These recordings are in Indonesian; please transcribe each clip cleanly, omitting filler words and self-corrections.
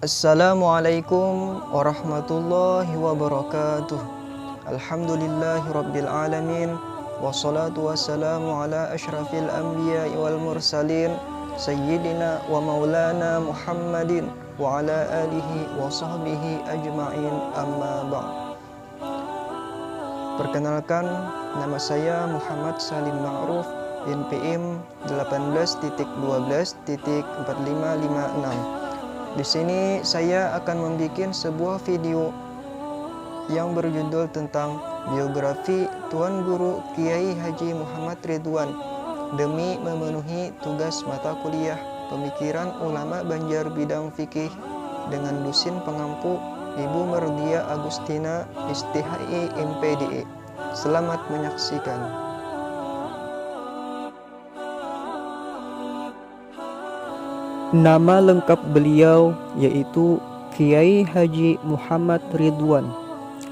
Assalamualaikum warahmatullahi wabarakatuh. Alhamdulillahi rabbil alamin. Wassalatu wassalamu ala ashrafil anbiya wal mursalin Sayyidina wa maulana Muhammadin wa ala alihi wa sahbihi ajma'in, amma ba'd. Perkenalkan, nama saya Muhammad Salim Ma'ruf, NPM 18.12.4556. Di sini saya akan membuat sebuah video yang berjudul tentang biografi Tuan Guru Kiai Haji Muhammad Ridwan demi memenuhi tugas mata kuliah Pemikiran Ulama Banjar bidang fikih dengan dosen pengampu Ibu Merdia Agustina STHI MPDE. Selamat menyaksikan. Nama lengkap beliau yaitu Kiai Haji Muhammad Ridwan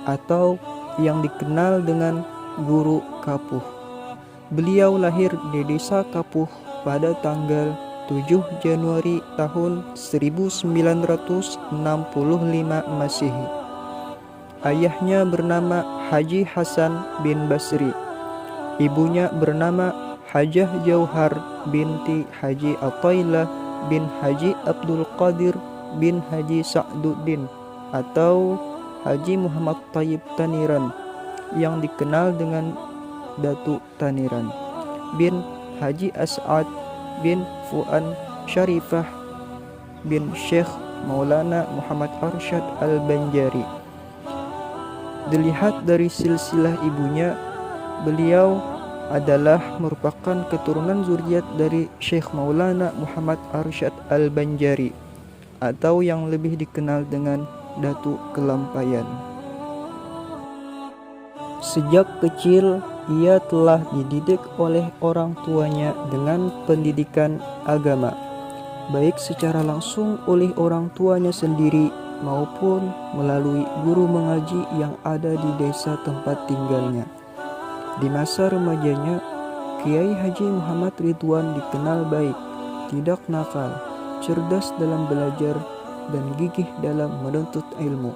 atau yang dikenal dengan Guru Kapuh. Beliau lahir di Desa Kapuh pada tanggal 7 Januari tahun 1965 Masehi. Ayahnya bernama Haji Hasan bin Basri. Ibunya bernama Hajah Jauhar binti Haji Athaillah bin Haji Abdul Qadir bin Haji Sa'duddin atau Haji Muhammad Thayyib Taniran yang dikenal dengan Datuk Taniran bin Haji As'ad bin Fu'an Syarifah bin Syekh Maulana Muhammad Arsyad Al-Banjari. Dilihat dari silsilah ibunya, beliau adalah merupakan keturunan zuriat dari Syekh Maulana Muhammad Arsyad Al-Banjari atau yang lebih dikenal dengan Datuk Kelampayan. Sejak kecil ia telah dididik oleh orang tuanya dengan pendidikan agama, baik secara langsung oleh orang tuanya sendiri maupun melalui guru mengaji yang ada di desa tempat tinggalnya. Di masa remajanya, Kiai Haji Muhammad Ridwan dikenal baik, tidak nakal, cerdas dalam belajar, dan gigih dalam menuntut ilmu.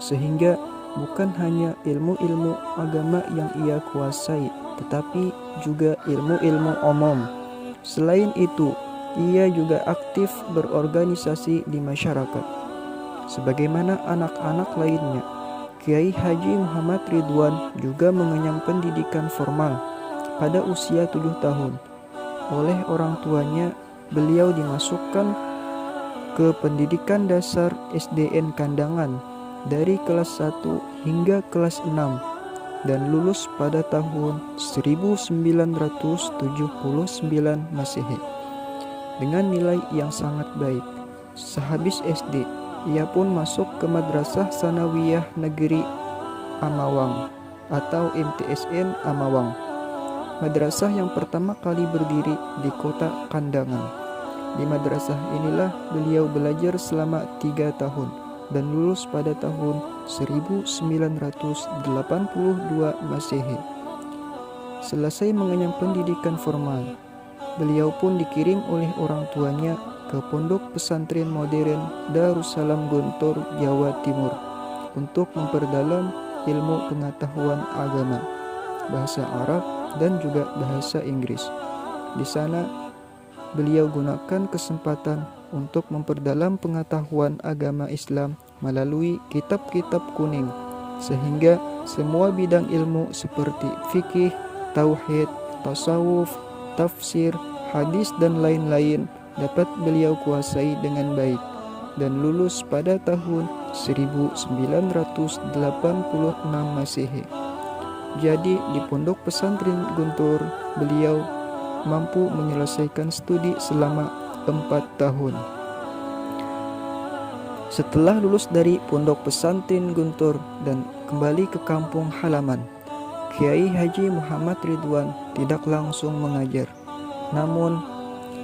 Sehingga bukan hanya ilmu-ilmu agama yang ia kuasai, tetapi juga ilmu-ilmu umum. Selain itu, ia juga aktif berorganisasi di masyarakat. Sebagaimana anak-anak lainnya, Kiai Haji Muhammad Ridwan juga mengenyam pendidikan formal. Pada usia 7 tahun, oleh orang tuanya, beliau dimasukkan ke pendidikan dasar SDN Kandangan dari kelas 1 hingga kelas 6 dan lulus pada tahun 1979 Masehi dengan nilai yang sangat baik. Sehabis SD, ia pun masuk ke Madrasah Sanawiyah Negeri Amawang atau MTSN Amawang, madrasah yang pertama kali berdiri di kota Kandangan. Di madrasah inilah beliau belajar selama 3 tahun dan lulus pada tahun 1982 Masehi. Selesai mengenyam pendidikan formal, beliau pun dikirim oleh orang tuanya ke Pondok Pesantren Modern Darussalam Guntur, Jawa Timur untuk memperdalam ilmu pengetahuan agama, bahasa Arab, dan juga bahasa Inggris. Di sana, beliau gunakan kesempatan untuk memperdalam pengetahuan agama Islam melalui kitab-kitab kuning, sehingga semua bidang ilmu seperti fikih, tauhid, tasawuf, tafsir, hadis, dan lain-lain dapat beliau kuasai dengan baik dan lulus pada tahun 1986 Masehi. Jadi di Pondok Pesantren Guntur, beliau mampu menyelesaikan studi selama 4 tahun. Setelah lulus dari Pondok Pesantren Guntur dan kembali ke kampung halaman, Kiai Haji Muhammad Ridwan tidak langsung mengajar, namun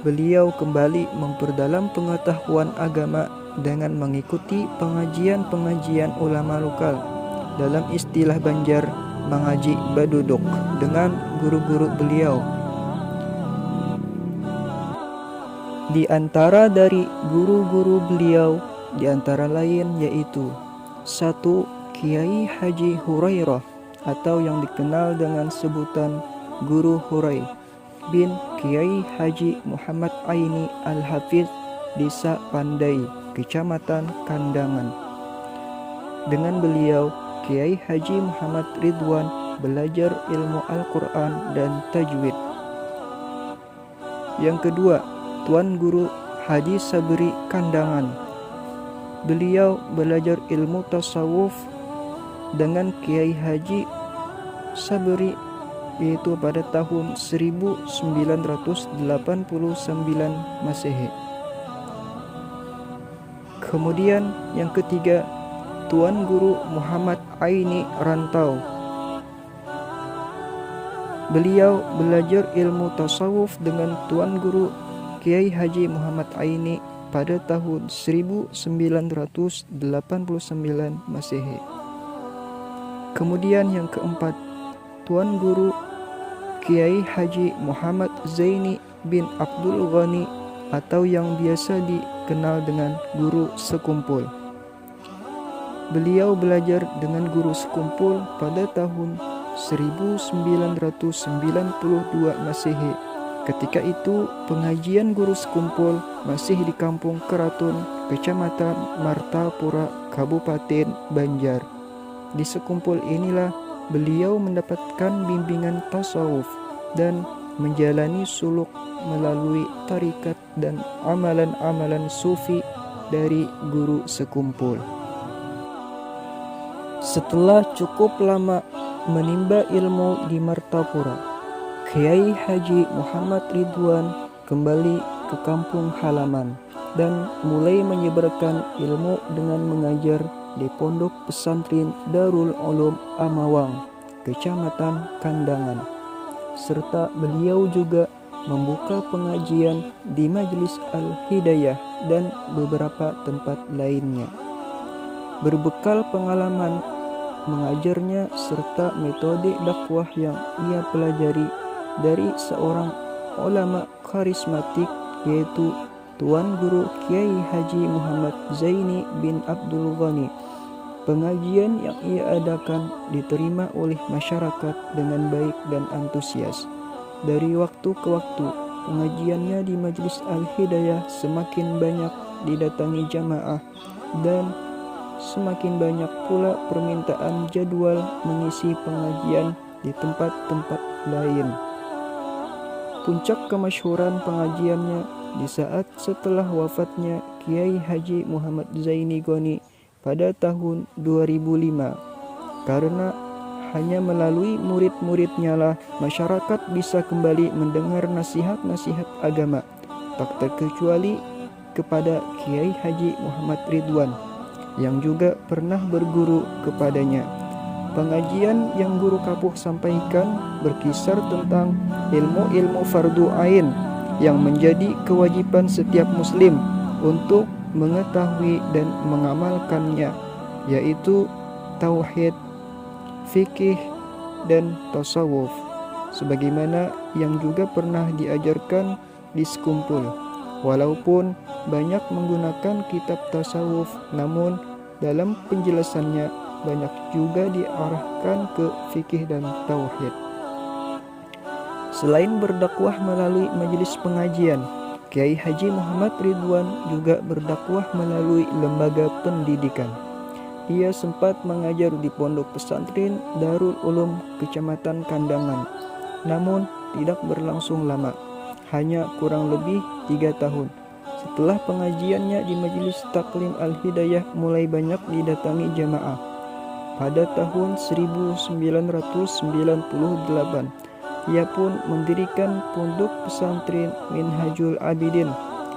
beliau kembali memperdalam pengetahuan agama dengan mengikuti pengajian-pengajian ulama lokal, dalam istilah Banjar mengaji baduduk dengan guru-guru beliau. Di antara dari guru-guru beliau di antara lain yaitu 1. Kiai Haji Hurairah atau yang dikenal dengan sebutan Guru Hurai bin Kiai Haji Muhammad Aini Al-Hafiz, Desa Pandai, Kecamatan Kandangan. Dengan beliau, Kiai Haji Muhammad Ridwan belajar ilmu Al-Quran dan tajwid. Yang kedua, Tuan Guru Haji Sabri Kandangan. Beliau belajar ilmu tasawuf dengan Kiai Haji Sabri yaitu pada tahun 1989 Masehi. Kemudian yang ketiga, Tuan Guru Muhammad Aini Rantau. Beliau belajar ilmu tasawuf dengan Tuan Guru Kiai Haji Muhammad Aini pada tahun 1989 Masehi. Kemudian yang keempat, Tuan Guru Kiai Haji Muhammad Zaini bin Abdul Ghani atau yang biasa dikenal dengan Guru Sekumpul. Beliau belajar dengan Guru Sekumpul pada tahun 1992 Masehi. Ketika itu pengajian Guru Sekumpul masih di Kampung Keratun, Kecamatan Martapura, Kabupaten Banjar. Di Sekumpul inilah beliau mendapatkan bimbingan tasawuf dan menjalani suluk melalui tarikat dan amalan-amalan sufi dari Guru Sekumpul. Setelah cukup lama menimba ilmu di Martapura, Kiai Haji Muhammad Ridwan kembali ke kampung halaman dan mulai menyebarkan ilmu dengan mengajar di Pondok Pesantren Darul Ulum Amawang, Kecamatan Kandangan. Serta beliau juga membuka pengajian di Majelis Al-Hidayah dan beberapa tempat lainnya. Berbekal pengalaman mengajarnya serta metode dakwah yang ia pelajari dari seorang ulama karismatik yaitu Tuan Guru Kiai Haji Muhammad Zaini bin Abdul Ghani, pengajian yang ia adakan diterima oleh masyarakat dengan baik dan antusias. Dari waktu ke waktu, pengajiannya di Majelis Al-Hidayah semakin banyak didatangi jamaah dan semakin banyak pula permintaan jadwal mengisi pengajian di tempat-tempat lain. Puncak kemasyhuran pengajiannya di saat setelah wafatnya Kiai Haji Muhammad Zaini Ghani pada tahun 2005, karena hanya melalui murid-muridnya lah masyarakat bisa kembali mendengar nasihat-nasihat agama, tak terkecuali kepada Kiai Haji Muhammad Ridwan yang juga pernah berguru kepadanya. Pengajian yang Guru Kapuh sampaikan berkisar tentang ilmu-ilmu fardu ain yang menjadi kewajiban setiap muslim untuk mengetahui dan mengamalkannya, yaitu tauhid, fikih, dan tasawuf, sebagaimana yang juga pernah diajarkan di Sekumpul. Walaupun banyak menggunakan kitab tasawuf, namun dalam penjelasannya banyak juga diarahkan ke fikih dan tauhid. Selain berdakwah melalui majelis pengajian, Kiai Haji Muhammad Ridwan juga berdakwah melalui lembaga pendidikan. Ia sempat mengajar di Pondok Pesantren Darul Ulum Kecamatan Kandangan, namun tidak berlangsung lama, hanya kurang lebih 3 tahun. Setelah pengajiannya di Majelis Taklim Al-Hidayah mulai banyak didatangi jamaah. Pada tahun 1998, ia pun mendirikan Pondok Pesantren Minhajul Abidin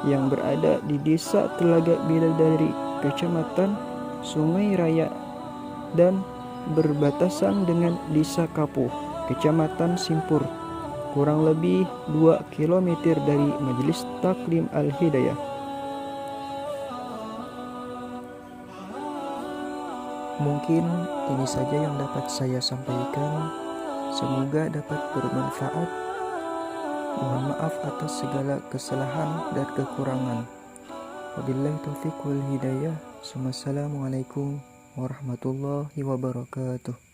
yang berada di Desa Telaga Bidadari, Kecamatan Sungai Raya, dan berbatasan dengan Desa Kapuh, Kecamatan Simpur, kurang lebih 2 km dari Majelis Taklim Al-Hidayah. Mungkin ini saja yang dapat saya sampaikan. Semoga dapat bermanfaat. Mohon maaf atas segala kesalahan dan kekurangan. Wabillahi taufiq wal hidayah. Assalamualaikum warahmatullahi wabarakatuh.